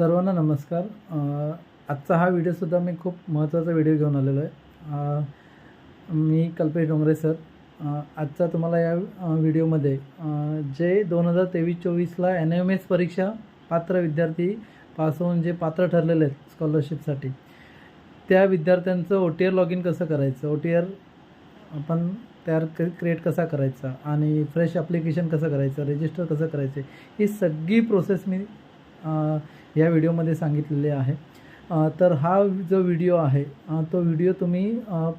सर्वांना नमस्कार। आजचा हा व्हिडिओसुद्धा मी खूप महत्त्वाचा व्हिडिओ घेऊन आलेलो आहे। मी कल्पेश डोंगरे सर। आजचा तुम्हाला या व्हिडिओमध्ये जे 2023-24ला NMS परीक्षा पात्र विद्यार्थी पास होऊन जे पात्र ठरलेले आहेत स्कॉलरशिपसाठी, त्या विद्यार्थ्यांचं OTR लॉग इन कसं करायचं, OTR आपण क्रिएट कसा करायचा आणि फ्रेश ॲप्लिकेशन कसं करायचं, रजिस्टर कसं करायचे, ही सगळी प्रोसेस मी या व्हिडिओमध्ये सांगितलेले आहे। तर हा जो व्हिडिओ आहे तो व्हिडिओ तुम्ही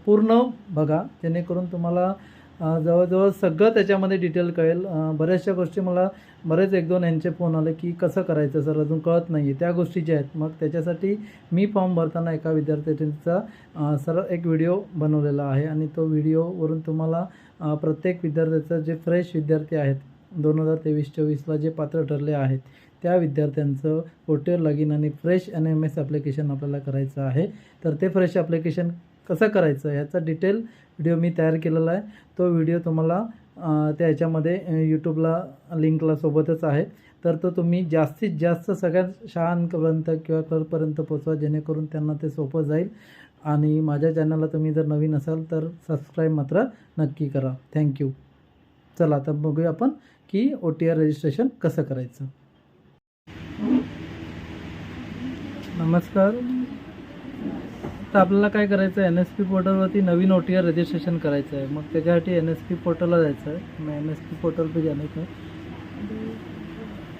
पूर्ण बघा, जेणेकरून तुम्हाला जवळजवळ सगळं त्याच्यामध्ये डिटेल कळेल। बऱ्याचशा गोष्टी मला बरेच 1-2 यांचे फोन आले की कसं करायचं सर, अजून कळत नाही आहे, त्या गोष्टी ज्या आहेत। मग त्याच्यासाठी मी फॉर्म भरताना एका विद्यार्थ्यांचा सरळ एक व्हिडिओ बनवलेला आहे आणि तो व्हिडिओवरून तुम्हाला प्रत्येक विद्यार्थ्याचं जे फ्रेश विद्यार्थी आहेत 2023-24ला जे पात्र ठरले आहेत त्या विद्यार्थ्यांचं OTR लॉग इन आणि फ्रेश NMS ॲप्लिकेशन आपल्याला करायचं आहे। तर ते फ्रेश ॲप्लिकेशन कसं करायचं याचा डिटेल व्हिडिओ मी तयार केलेला आहे। तो व्हिडिओ तुम्हाला त्या ह्याच्यामध्ये यूट्यूबला लिंकला सोबतच आहे। तर तो तुम्ही जास्तीत जास्त सगळ्या शाळांपर्यंत किंवा क्लर्कपर्यंत पोचवा, जेणेकरून त्यांना ते सोपं जाईल। आणि माझ्या चॅनलला तुम्ही जर नवीन असाल तर सबस्क्राईब मात्र नक्की करा। थँक्यू। चला आता बघूया आपण की OTR रजिस्ट्रेशन कसं करायचं। नमस्कार। तर आपल्याला काय करायचं आहे, NSP पोर्टलवरती नवीन OTR रजिस्ट्रेशन करायचं आहे। मग त्याच्यासाठी NSP पोर्टलला जायचं आहे। मग NSP पोर्टल पे जाने का,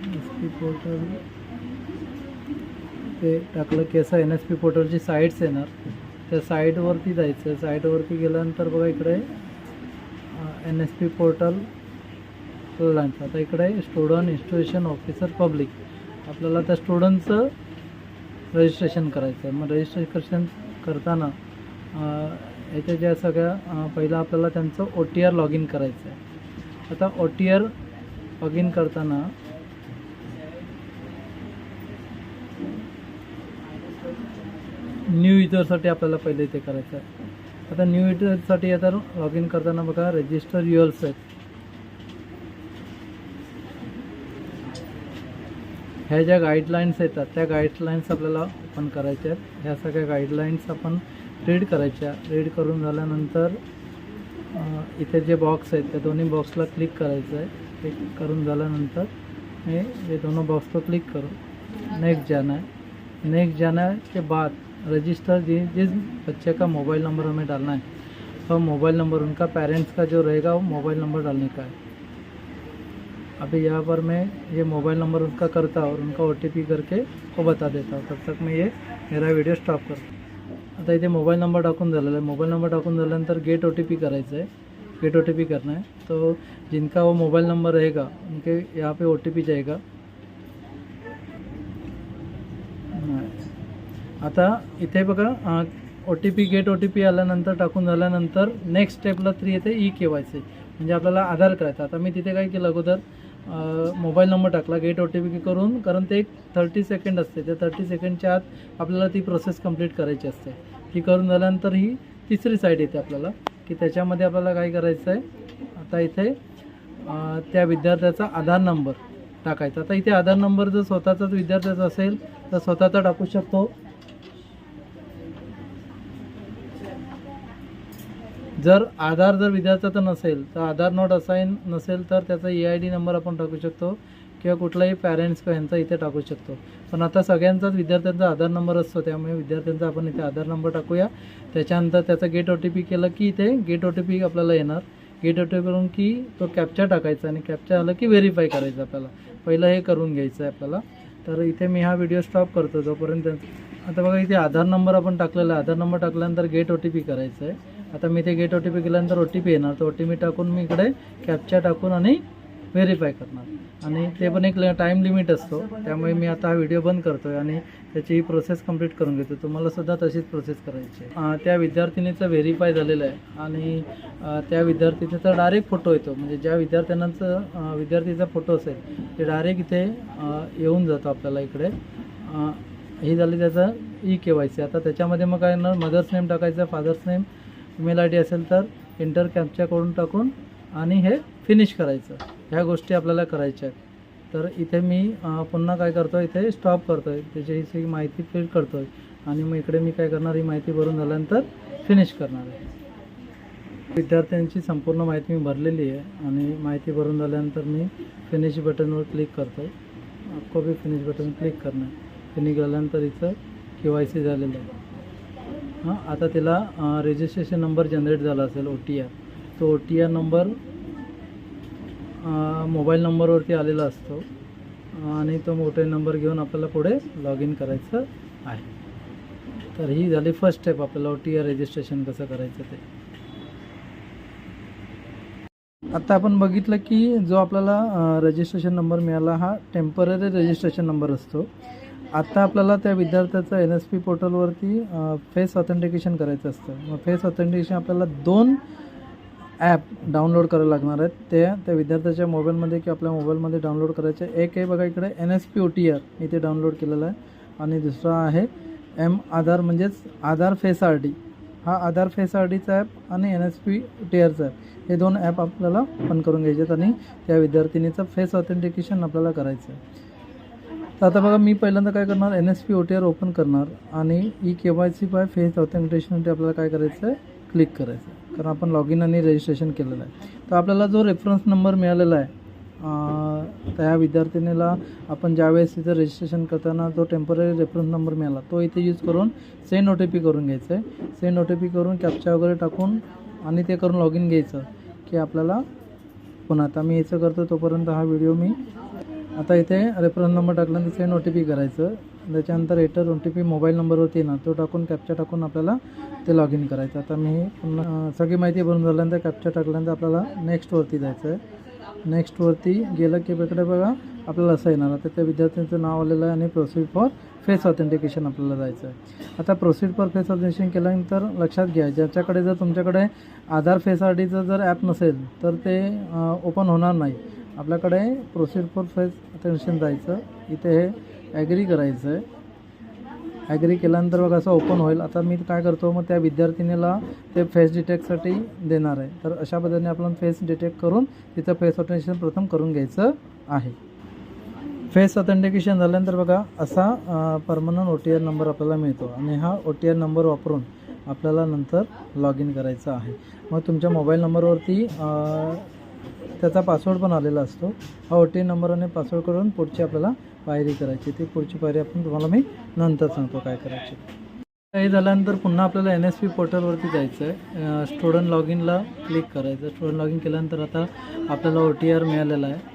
NSP पोर्टल पे टाकलं की असं NSP पोर्टलची साईट्स येणार, त्या साईटवरती जायचं। साईटवरती गेल्यानंतर बघा इकडे NSP पोर्टल लाईन्स, आता इकडे स्टुडंट इन्स्टिट्यूशन ऑफिसर पब्लिक, आपल्याला त्या स्टुडंटचं रजिस्ट्रेशन करायचं आहे। मग रजिस्ट्रेशन करताना याच्या ज्या सगळ्या पहिलं आपल्याला त्यांचं OTR लॉग इन करायचं आहे। आता OTR लॉग इन करताना न्यू युजरसाठी आपल्याला पहिले ते करायचं आहे। आता न्यू युजरसाठी आता लॉग इन करताना बघा रजिस्टर युअरसेल्फ, ह्या ज्या गाईडलाईन्स येतात त्या गाईडलाईन्स आपल्याला ओपन करायच्या आहेत। ह्या सगळ्या गाईडलाईन्स आपण रीड करायच्या। रीड करून झाल्यानंतर इथे जे बॉक्स आहेत त्या दोन्ही बॉक्सला क्लिक करायचं आहे। क्लिक करून झाल्यानंतर ये दोनों बॉक्स को क्लिक करो, नेक्स्ट जाना है। नेक्स्ट जाने के बाद रजिस्टर जिस बच्चे का मोबाइल नंबर हमें डालना है, तो मोबाइल नंबर उनका पेरेंट्स का जो रहेगा वो मोबाइल नंबर डालने का है। अभी यहाँ पर मैं ये मोबाइल नंबर उनका करता और उनका OTP करके वो बता देता हूँ। तब तक मैं ये मेरा व्हिडिओ स्टॉप करतो। आता इथे मोबाईल नंबर टाकून झालेला आहे। मोबाईल नंबर टाकून झाल्यानंतर गेट OTP करायचं आहे, गेट OTP करना है। तो जिनका वो मोबाइल नंबर रहेगा उनके यहाँ पे OTP जाएगा। आता इथे बघा OTP गेट OTP आल्यानंतर टाकून झाल्यानंतर नेक्स्ट स्टेपला 3 येते E-KYC, म्हणजे आपल्याला आधार करायचं। आता मी तिथे काय केलं, अगोदर मोबाईल नंबर टाकला, गेट OTP करून, कारण ते एक 30 सेकंड असते, त्या 30 सेकंडच्या आत आपल्याला ती प्रोसेस कंप्लीट करायची असते। ती करून झाल्यानंतर ही तिसरी साईड येते आपल्याला, की त्याच्यामध्ये आपल्याला काय करायचं आहे, आता इथे त्या विद्यार्थ्याचा आधार नंबर टाकायचा। आता इथे आधार नंबर जर स्वतःचाच विद्यार्थ्याचा असेल तर स्वतःचा टाकू शकतो। जर विद्यार्थ्याचा नसेल तर आधार नॉट असाइन नसेल तर त्याचा EID नंबर आपण टाकू शकतो किंवा कुठलाही पॅरेंट्स यांचा इथे टाकू शकतो। पण आता सगळ्यांचाच विद्यार्थ्यांचा आधार नंबर असतो, त्यामुळे विद्यार्थ्यांचा आपण इथे आधार नंबर टाकूया। त्याच्यानंतर त्याचा गेट OTP केलं की इथे गेट OTP आपल्याला येणार। गेट OTP करून की तो कॅप्चा टाकायचा आणि कॅप्चा आला की व्हेरीफाय करायचं आपल्याला, पहिलं हे करून घ्यायचं आहे आपल्याला। तर इथे मी हा व्हिडिओ स्टॉप करतो जोपर्यंत। आता बघा इथे आधार नंबर आपण टाकलेला आहे, आधार नंबर टाकल्यानंतर गेट OTP करायचं आहे। आता मी ते गेट OTP केल्यानंतर OTP येणार, तो OTP टाकून मी इकडे कॅप्चा टाकून आणि व्हेरीफाय करणार। आणि ते पण एक टाईम लिमिट असतो, त्यामुळे मी आता हा व्हिडिओ बंद करतो आहे आणि त्याची ही प्रोसेस कंप्लीट करून घेतो। तुम्हालासुद्धा तशीच प्रोसेस करायची आहे। त्या विद्यार्थिनीचं व्हेरीफाय झालेलं आहे आणि त्या विद्यार्थिनीचा डायरेक्ट फोटो येतो, म्हणजे ज्या विद्यार्थीचा फोटो असेल ते डायरेक्ट इथे येऊन जातो आपल्याला इकडे। ही झाली त्याचं E-KYC। आता त्याच्यामध्ये मग काय ना, मदर्स नेम टाकायचं, फादर्स नेम, ईमेल ID असेल तर एंटर कॅप्चा करून टाकून आणि हे फिनिश करायचं। ह्या गोष्टी आपल्याला करायच्या आहेत। तर इथे मी पुन्हा काय करतो आहे, इथे स्टॉप करतो आहे, त्याची ही सगळी माहिती फिल करतो आहे आणि मग इकडे मी काय करणार, ही माहिती भरून झाल्यानंतर फिनिश करणार आहे. विद्यार्थ्यांची संपूर्ण माहिती मी भरलेली आहे आणि माहिती भरून झाल्यानंतर मी फिनिश बटनवर क्लिक करतो आहे. आपको भी फिनिश बटन क्लिक करणार. फिनिश झाल्यानंतर इथं KYC झालेलं आहे. हां, आता तिला रजिस्ट्रेशन नंबर जनरेट झाला असेल OTR, तो OTR नंबर मोबाईल नंबरवरती आलेला असतो आणि तो मोबाईल नंबर घेऊन आपल्याला पुढे लॉग इन करायचं आहे. तर ही झाली फर्स्ट स्टेप, आपल्याला OTR रजिस्ट्रेशन कसं करायचं ते. आता आपण बघितलं की जो आपल्याला रजिस्ट्रेशन नंबर मिळाला हा टेम्पररी रजिस्ट्रेशन नंबर असतो. आता आपल्याला त्या विद्यार्थ्याचं NSP पोर्टलवरती फेस ऑथेंटिकेशन करायचं असतं. मग फेस ऑथेंटिकेशन आपल्याला 2 ॲप डाउनलोड करायला लागणार आहेत. त्या विद्यार्थ्याच्या मोबाईलमध्ये किंवा आपल्या मोबाईलमध्ये डाउनलोड करायचे. एक आहे बघा इकडे NSP OTR इथे डाउनलोड केलेलं आहे आणि दुसरा आहे आधार म्हणजेच आधार फेस RD. हा आधार फेस RDचा ॲप आणि NSP OTRचा ॲप, हे 2 ॲप आपल्याला ओपन करून घ्यायचे आहेत आणि त्या विद्यार्थिनीचं फेस ऑथेंटिकेशन आपल्याला करायचं आहे. तर आता बघा मी पहिल्यांदा काय करणार, NSP OTR ओपन करणार आणि KYC बाय फेस ऑथेंटिकेशनसाठी आपल्याला काय करायचं आहे, क्लिक करायचं आहे, कारण आपण लॉग इन आणि रजिस्ट्रेशन केलेलं आहे. तर आपल्याला जो रेफरन्स नंबर मिळालेला आहे त्या विद्यार्थिनीला आपण ज्यावेळेस तिथं रजिस्ट्रेशन करताना जो टेम्पररी रेफरन्स नंबर मिळाला तो इथे यूज करून सेंड OTP करून घ्यायचं आहे. सेंड OTP करून कॅप्चा वगैरे टाकून आणि ते करून लॉग इन घ्यायचं की आपल्याला पुन्हा. आता मी याचं करतो तोपर्यंत हा व्हिडिओ मी आता इथे रेफरन्स नंबर टाकल्यानंतर सेंड OTP करायचं. त्याच्यानंतर एंटर OTP मोबाईल नंबरवरती येणार, तो टाकून कॅप्चा टाकून आपल्याला ते लॉग इन करायचं. आता मी पुन्हा सगळी माहिती भरून झाल्यानंतर कॅप्चा टाकल्यानंतर आपल्याला नेक्स्टवरती जायचं आहे. नेक्स्टवरती गेलं की इकडे बघा आपल्याला असं येणार, आता त्या विद्यार्थ्यांचं नाव आलेलं आहे आणि प्रोसीड फॉर फेस ऑथेंटिकेशन आपल्याला जायचं आहे. आता प्रोसीड फॉर फेस ऑथेंटिकेशन केल्यानंतर लक्षात घ्या, ज्याच्याकडे जर तुमच्याकडे आधार फेस RDचं जर ॲप नसेल तर ते ओपन होणार नाही. आपल्याकडे प्रोसीड फॉर फेस ऑथेंटिकेशन जायचं, इथे हे ॲग्री करायचं आहे. ॲग्री केल्यानंतर बघा असं ओपन होईल. आता मी काय करतो, मग त्या विद्यार्थिनीला ते फेस डिटेक्टसाठी देणार आहे. तर अशा पद्धतीने आपण फेस डिटेक्ट करून तिथं फेस ऑथेंटिकेशन प्रथम करून घ्यायचं आहे. फेस ऑथेंटिकेशन झाल्यानंतर बघा असा परमनंट OTR नंबर आपल्याला मिळतो आणि हा OTR नंबर वापरून आपल्याला नंतर लॉग इन करायचं आहे. मग तुमच्या मोबाईल नंबरवरती त्याचा पासवर्ड पण आलेला असतो. हा OTR नंबर आणि पासवर्ड करून पुढची आपल्याला पायरी करायची. ती पुढची पायरी आपण तुम्हाला मी नंतर सांगतो काय करायची. हे झाल्यानंतर पुन्हा आपल्याला NSP पोर्टलवरती जायचं आहे. स्टुडंट लॉग इनला क्लिक करायचं. स्टुडंट लॉग इन केल्यानंतर आता आपल्याला OTR मिळालेला आहे.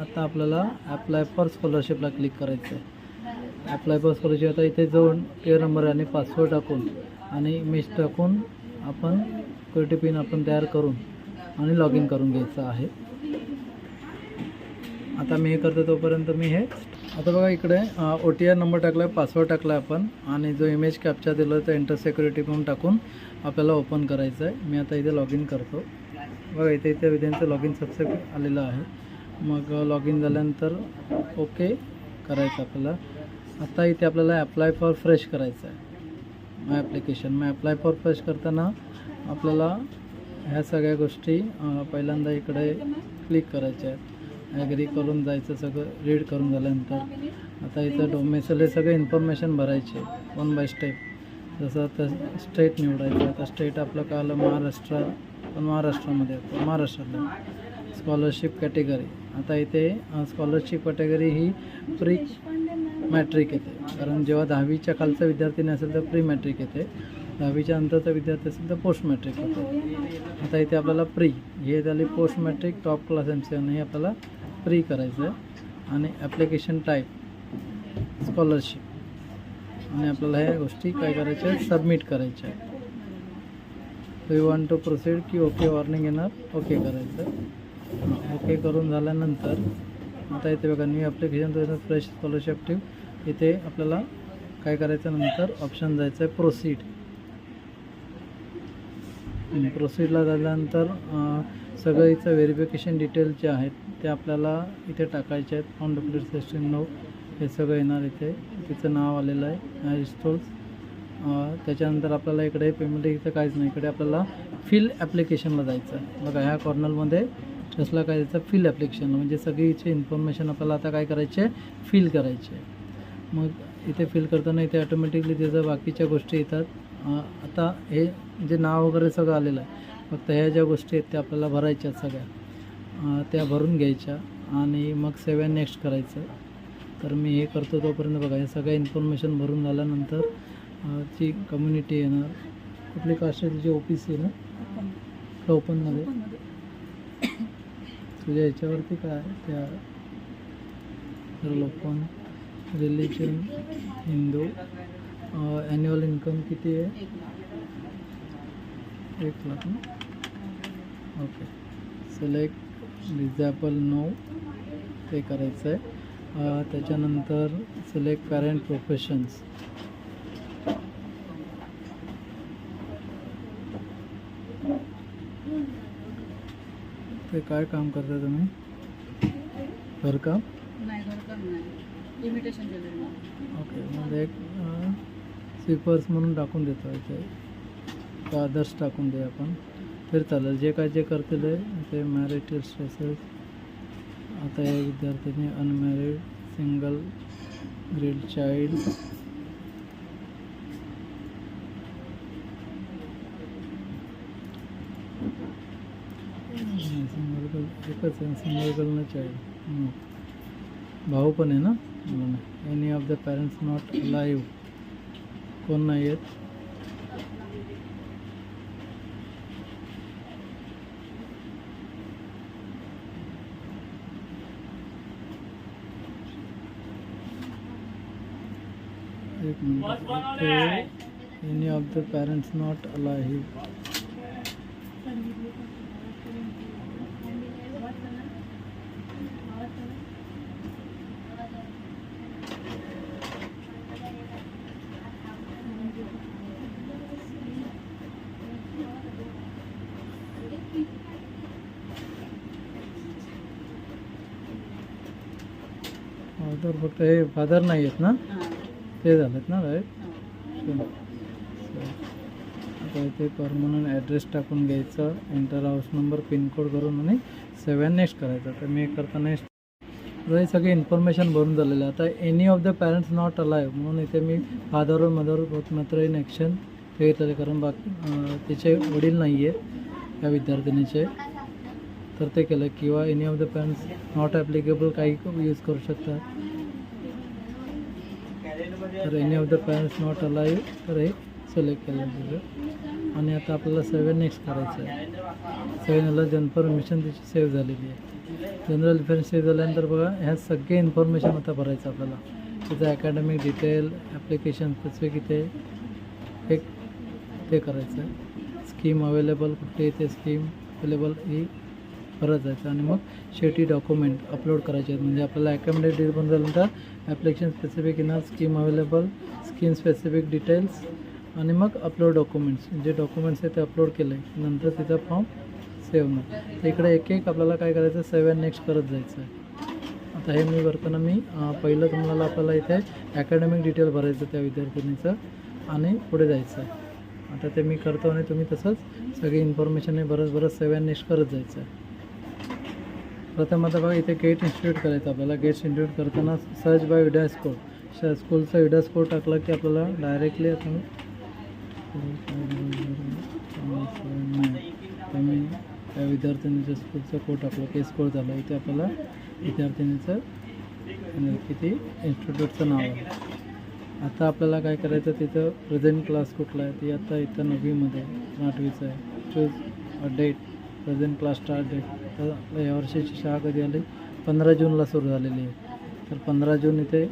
आता आपल्याला अप्लाय फॉर स्कॉलरशिपला क्लिक करायचं आहे. अप्लाय फॉर स्कॉलरशिप आता इथे जाऊन OTR नंबर आणि पासवर्ड टाकून आणि इमेज टाकून आपण सिक्युरिटी पिन आपण तयार करून आणि लॉग इन करून घ्यायचं आहे. आता मी हे करतो तोपर्यंत मी हे आता बघा इकडे OTR नंबर टाकला आहे, पासवर्ड टाकला आहे आपण आणि जो इमेज कॅप्चा दिला तर एंटर सिक्युरिटी म्हणून टाकून आपल्याला ओपन करायचं आहे. मी आता इथे लॉग इन करतो. बघा इथे विद्यार्थ्यांचं लॉग इन सक्सेस आलेलं आहे. मग लॉग इन झाल्यानंतर ओके करायचं आपल्याला. आता इथे आपल्याला अप्लाय फॉर फ्रेश करायचं आहे. माय ॲप्लिकेशन मग अप्लाय फॉर फ्रेश करताना आपल्याला ह्या सगळ्या गोष्टी पहिल्यांदा इकडे क्लिक करायच्या आहेत. ॲग्री करून जायचं, सगळं रीड करून झाल्यानंतर आता इथं डोमेसाईल हे सगळे इन्फॉर्मेशन भरायचे 1 बाय स्टेप. जसं आता स्टेट निवडायचं. आता स्टेट आपलं काय आलं महाराष्ट्र, पण महाराष्ट्रामध्ये येतो, महाराष्ट्राला. स्कॉलरशिप कॅटेगरी आता इथे स्कॉलरशिप कॅटेगरी ही प्री मॅट्रिक येते, कारण जेव्हा 10वीच्या खालचा विद्यार्थी नसेल तर प्री मॅट्रिक येते, 10वीच्या नंतरचा विद्यार्थी असेल तर पोस्ट मॅट्रिक येते. आता इथे आपल्याला प्री हे झाली post matric top class MCN हे आपल्याला प्री करायचं आहे आणि ॲप्लिकेशन टाईप स्कॉलरशिप आणि आपल्याला ह्या गोष्टी काय करायच्या आहेत, सबमिट करायच्या आहेत. Do you want to proceed की ओके वॉर्निंग येणार, ओके करायचं. ओके करून झाल्यानंतर आता इथे बघा new application fresh scholarship active, इथे आपल्याला काय करायचं नंतर ऑप्शन जायचं आहे प्रोसीड. प्रोसीडला झाल्यानंतर सगळं इथं व्हेरिफिकेशन डिटेल्स जे आहेत ते आपल्याला इथे टाकायचे आहेत. ऑन डुप्लिकेट सिस्टम नो हे सगळं येणार. इथे तिचं नाव आलेलं आहे मॅरेज स्टोर्स. त्याच्यानंतर आपल्याला इकडे पेमेंट इथं काहीच नाही, इकडे आपल्याला फिल ॲप्लिकेशनला जायचं आहे. बघा ह्या कॉर्नरमध्ये ट्रस्टला काय द्यायचं, फिल ॲप्लिकेशन, म्हणजे सगळीचे इन्फॉर्मेशन आपल्याला आता काय करायचे आहे, फिल करायचे आहे. मग इथे फिल करताना इथे ऑटोमॅटिकली त्याचं बाकीच्या गोष्टी येतात. आता हे जे नाव वगैरे सगळं आलेलं आहे, फक्त ह्या ज्या गोष्टी आहेत त्या आपल्याला भरायच्या सगळ्या, त्या भरून घ्यायच्या आणि मग सेव्ह अँड नेक्स्ट करायचं. तर मी हे करतो तोपर्यंत बघा, हे सगळ्या इन्फॉर्मेशन भरून झाल्यानंतर ची कम्युनिटी येणार, कुठली कास्ट आहे तिची, OPC ना, ओपनमध्ये तुझ्या ह्याच्यावरती काय त्या open, religion Hindu, annual income किती आहे, 1 लाख ना. ओके, सिलेक्ट डिझेबल नो, ते करायचं आहे. त्याच्यानंतर सिलेक्ट पॅरेंट प्रोफेशन्स, ते काय काम करता तुम्ही, घरकाम? Imitation jewellery. ओके, मध्ये एक स्वीपर्स म्हणून टाकून देतो इथे, फादर्स टाकून दे आपण, तर चालेल. जे काय जे करतील आहे ते मॅरिटल स्टेटस. आता या विद्यार्थ्यांनी अनमॅरिड, सिंगल, ग्रेड चाइल्ड, एकच आहे, सिंगल गर्ल ना चाइल्ड, भाऊ पण आहे ना. Any of the parents not alive, कोण नाही आहेत. एक minute, any of the parents not alive, father, फक्त हे फादर नाही आहेत ना, ते झालेत ना, राईट. आता इथे परमनंट ॲड्रेस टाकून घ्यायचा, एंटर हाऊस नंबर, पिनकोड करून आणि सेव्ह अँड नेक्स्ट करायचं. तर मी करता नेक्स्ट. हे सगळे इन्फॉर्मेशन भरून झालेलं आहे. आता any of the parents not alive म्हणून इथे मी फादर और मदर बोथ मात्र इन ॲक्शन ते घेतलेलं, कारण बाकी तिचे वडील नाही आहेत या विद्यार्थिनीचे, तर ते केलं. किंवा any of the parents not applicable काही यूज करू शकतात. तर any of the parents not alive, तर हे सिलेक्ट केलं तिथं. आणि आता आपल्याला सेव्ह नेक्स्ट करायचं आहे. सेव्ह झालं, इन्फॉर्मेशन तिची सेव्ह झालेली आहे. जनरल डिफरन्स सेव्ह झाल्यानंतर बघा, ह्या सगळे इन्फॉर्मेशन आता भरायचं आपल्याला. त्याचं अकॅडमिक डिटेल, ॲप्लिकेशन स्पेसिफिक इथे एक ते करायचं आहे. स्कीम अवेलेबल कुठे, ते स्कीम अवेलेबल ही परत जायचं. आणि मग शेवटी डॉक्युमेंट अपलोड करायचे आहेत. म्हणजे आपल्याला अकॅडमिक डिटेल पण झाल्यानंतर ॲप्लिकेशन स्पेसिफिक येणार, scheme available, scheme specific details, आणि मग अपलोड डॉक्युमेंट्स. जे डॉक्युमेंट्स आहे ते अपलोड केले नंतर तिचा फॉर्म सेव्ह होणार. तर इकडे एक एक आपल्याला काय करायचं, सेव्ह अँड नेक्स्ट करत जायचं आहे. आता हे मी भरताना मी पहिलं तुम्हाला आपल्याला इथे अकॅडमिक डिटेल भरायचं त्या विद्यार्थिनीचं आणि पुढे जायचं आहे. आता ते मी करतो आणि तुम्ही तसंच सगळी इन्फॉर्मेशन हे बरंच सेव्ह अँड नेक्स्ट करत जायचं आहे. प्रथम आता बघा, इथे गेट इन्स्टिट्यूट करायचं आपल्याला. गेट इन्स्टिट्यूट करताना सर्च बाय विडा स्कोर, स्कूलचा विडा स्कोर टाकला की आपल्याला डायरेक्टली आपण मी त्या विद्यार्थिनीच्या स्कूलचा कोड टाकला, केस कोड झाला. इथे आपल्याला विद्यार्थिनीचं किती इन्स्टिट्यूटचं नाव आहे. आता आपल्याला काय करायचं, तिथं प्रेझेंट क्लास कुठला आहे, ती आता इथं 9वीमध्ये 8वीचं आहे. Choose a date, present class start date. तर आपल्या यावर्षीची शाळा कधी आली, 15 जूनला सुरू झालेली आहे. तर 15 जून इथे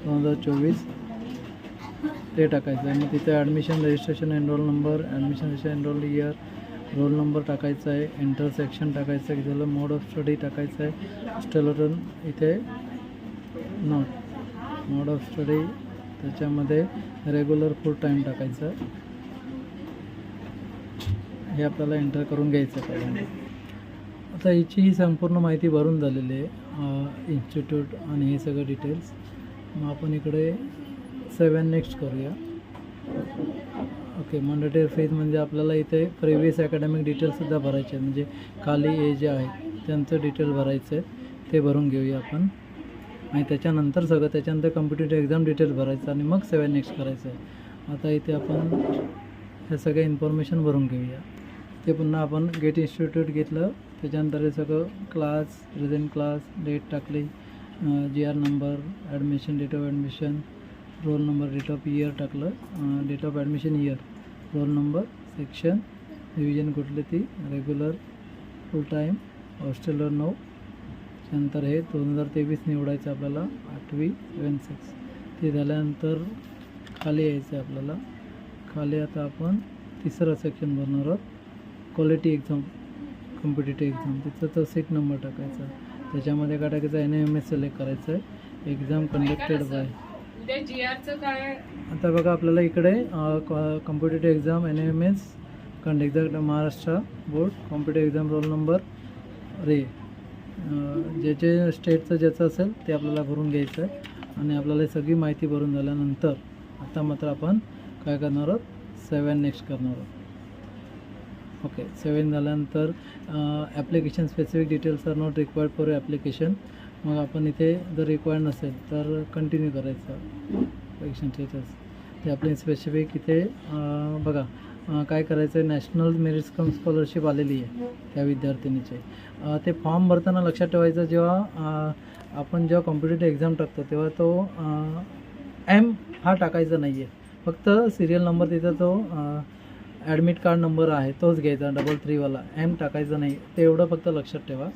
2024 ते टाकायचं आहे. मग तिथे admission registration enrol number, admission registration enrol year, roll number टाकायचा आहे, एंटर सेक्शन टाकायचं आहे, झालं मोड ऑफ स्टडी टाकायचं आहे, हॉस्टेलवरून इथे मोड ऑफ स्टडी, त्याच्यामध्ये रेग्युलर फुल टाईम टाकायचं आहे. हे आपल्याला एंटर करून घ्यायचं आहे. आता हिची ही संपूर्ण माहिती भरून झालेली आहे, इन्स्टिट्यूट आणि हे सगळं डिटेल्स. मग आपण इकडे सेव्ह अँड नेक्स्ट करूया. ओके, मॅन्डेटरी फीज म्हणजे आपल्याला इथे प्रिव्हियस अकॅडमिक डिटेल्ससुद्धा भरायचे आहेत. म्हणजे खाली हे जे आहे त्यांचं डिटेल भरायचं आहे ते भरून घेऊया आपण. आणि त्याच्यानंतर कम्प्युटर एक्झाम डिटेल भरायचं आणि मग 7 नेक्स्ट करायचं आहे. आता इथे आपण हे सगळे इन्फॉर्मेशन भरून घेऊया. ते पुन्हा आपण गेट इन्स्टिट्यूट घेतलं, त्याच्यानंतर हे सगळं क्लास, प्रेझेंट क्लास, डेट टाकली, GR number, admission, date of admission, roll number, date of year टाकलं, date of admission year, roll number, section, division कुठली ती, रेग्युलर, फुल टाईम, हॉस्टेलवर 9. त्यानंतर हे 2023 निवडायचं आपल्याला, 8वी 76. ते झाल्यानंतर खाली यायचं आहे आपल्याला. खाली आता आपण तिसरं सेक्शन भरणार आहोत, क्वालिटी एक्झाम, कॉम्पिटिटिव्ह एक्झाम. तिथं तो सीट नंबर टाकायचा, त्याच्यामध्ये काय टाकायचं, NMS सिलेक्ट करायचं आहे, एक्झाम कंडक्टेड बाय. आता बघा आपल्याला इकडे competitive exam NMS conducted Maharashtra board, competitive exam, roll number, रे, ज्याचे स्टेटचं ज्याचं असेल ते आपल्याला भरून घ्यायचं आहे. आणि आपल्याला सगळी माहिती भरून झाल्यानंतर आता मात्र आपण काय करणार आहोत, 7 नेक्स्ट करणार आहोत. ओके, 7 झाल्यानंतर application specific details are not required for application. मग आपण इथे जर रिक्वायर्ड नसेल तर कंटिन्यू करायचं ॲप्लिकेशन स्टेटस. ते आपले स्पेसिफिक इथे बघा काय करायचं आहे, नॅशनल मेरिट कम स्कॉलरशिप आलेली आहे त्या विद्यार्थिनीचे. ते फॉर्म भरताना लक्षात ठेवायचं, जेव्हा आपण जेव्हा कॉम्पिटिटिव्ह एक्झाम टाकतो तेव्हा तो M हा टाकायचा नाही आहे, फक्त सिरियल नंबर तिथं तो ॲडमिट कार्ड नंबर आहे तोच घ्यायचा, 333वाला. M टाकायचा नाही, ते एवढं फक्त लक्षात ठेवा.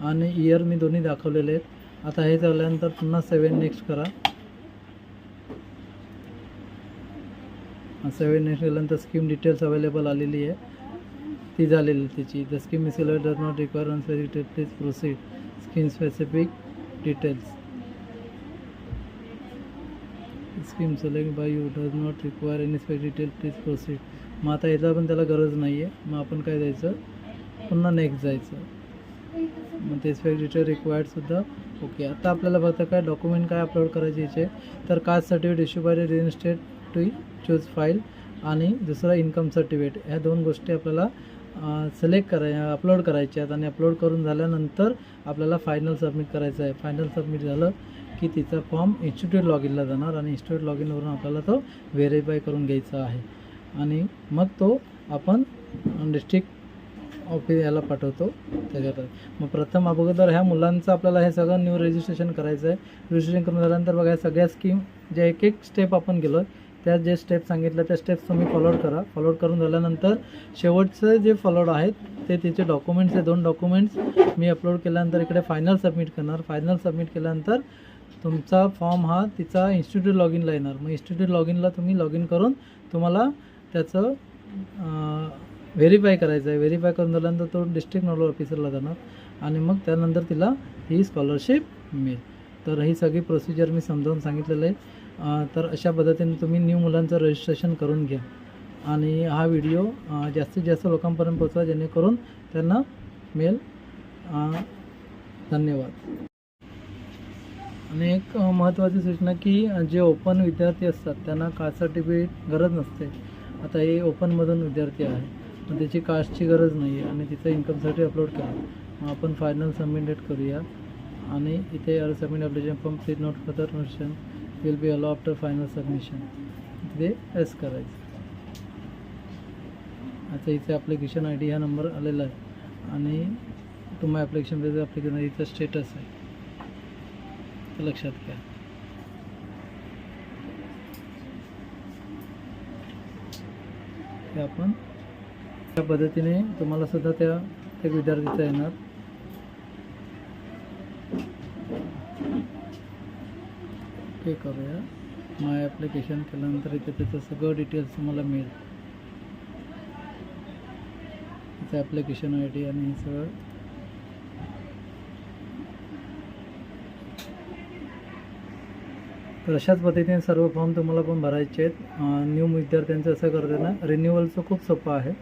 आणि इयर मी दोन्ही दाखवलेले आहेत. आता हे झाल्यानंतर पुन्हा 7 नेक्स्ट करा. 7 नेक्स्ट केल्यानंतर स्कीम डिटेल्स अवेलेबल आलेली आहे, ती झालेली त्याची. The scheme is select does not require unspecific please proceed. Scheme specific details, scheme select by you does not require any specific detail please proceed. मग आता याचा पण त्याला गरज नाही आहे, मग आपण काय द्यायचं, पुन्हा नेक्स्ट जायचं. मग ते स्पेसिफिक डिटेल रिक्वायर्डसुद्धा ओके. आता आपल्याला फक्त काय डॉक्युमेंट काय अपलोड करायचे याचे, तर caste certificate issue by the state to choose file, आणि दुसरा इन्कम सर्टिफिकेट. ह्या 2 गोष्टी आपल्याला सिलेक्ट अपलोड करायच्या आहेत. आणि अपलोड करून झाल्यानंतर आपल्याला फायनल सबमिट करायचं आहे. फायनल सबमिट झालं की तिचा फॉर्म इन्स्टिट्यूट लॉग इनला जाणार, आणि इन्स्टिट्यूट लॉग इनवरून आपल्याला तो व्हेरीफाय करून घ्यायचा आहे. आणि मग तो आपण डिस्ट्रिक्ट ऑफिस याला पाठवतो त्याच्यात. मग प्रथम अगोदर ह्या मुलांचं आपल्याला हे सगळं न्यू रजिस्ट्रेशन करायचं आहे. रजिस्ट्रेशन करून झाल्यानंतर बघा सगळ्या स्कीम ज्या एक स्टेप आपण गेलो आहे, त्या जे स्टेप सांगितलं त्या स्टेप्स तुम्ही फॉलोड करा. फॉलोड करून झाल्यानंतर शेवटचं जे फॉलोड आहेत ते तिचे डॉक्युमेंट्स, हे 2 डॉक्युमेंट्स मी अपलोड केल्यानंतर इकडे फायनल सबमिट करणार. फायनल सबमिट केल्यानंतर तुमचा फॉर्म हा तिचा इन्स्टिट्यूट लॉग इनला येणार. मग इन्स्टिट्यूट लॉग इनला तुम्ही लॉग इन करून तुम्हाला त्याचं व्हेरीफाय करायचं आहे. व्हेरीफाय करून झाल्यानंतर तो डिस्ट्रिक्ट नोडल ऑफिसरला जाणार, आणि मग त्यानंतर तिला ही स्कॉलरशिप मिळेल. तर ही सगळी प्रोसिजर मी समजावून सांगितलेलं आहे. तर अशा पद्धतीने तुम्ही न्यू मुलांचं रजिस्ट्रेशन करून घ्या, आणि हा व्हिडिओ जास्तीत जास्त लोकांपर्यंत पोहोचवा जेणेकरून त्यांना मिळेल. धन्यवाद. आणि एक महत्त्वाची सूचना की जे ओपन विद्यार्थी असतात त्यांना कास्ट सर्टिफिकेट गरज नसते. आता हे ओपनमधून विद्यार्थी आहे, पण त्याची कास्टची गरज नाही आहे, आणि तिचं इन्कम सर्टिफिकेट अपलोड करा. मग आपण फायनल सबमिट करूया. आणि इथे submit application form please note further notification will be allow after final submission, तिथे एस करायचं. आता इथे ॲप्लिकेशन ID हा नंबर आलेला आहे, आणि तुम्हाला ॲप्लिकेशन बेस ॲप्लिकेशन इथं स्टेटस आहे, ते लक्षात घ्या. ते आपण त्या पद्धतीने तुम्हाला सुद्धा त्या एक विद्यार्थीचा येणार. पे करूया. माय ॲप्लिकेशन केल्यानंतर इथे त्याचं सगळं डिटेल्स तुम्हाला मिळेल. इथे ॲप्लिकेशन ID आणि हे सगळं. तर अशाच पद्धतीने सर्व फॉर्म तुम्हाला पण भरायचे आहेत. न्यू विद्यार्थ्यांचं असं करताना रिन्युअलचं खूप सोपं आहे.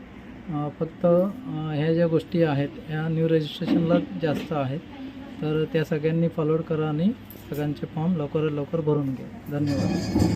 फक्त ह्या ज्या गोष्टी आहेत ह्या न्यू रजिस्ट्रेशनला जास्त आहेत, तर त्या सगळ्यांनी फॉलोड करा आणि सगळ्यांचे फॉर्म लवकरात लवकर भरून घ्या. धन्यवाद.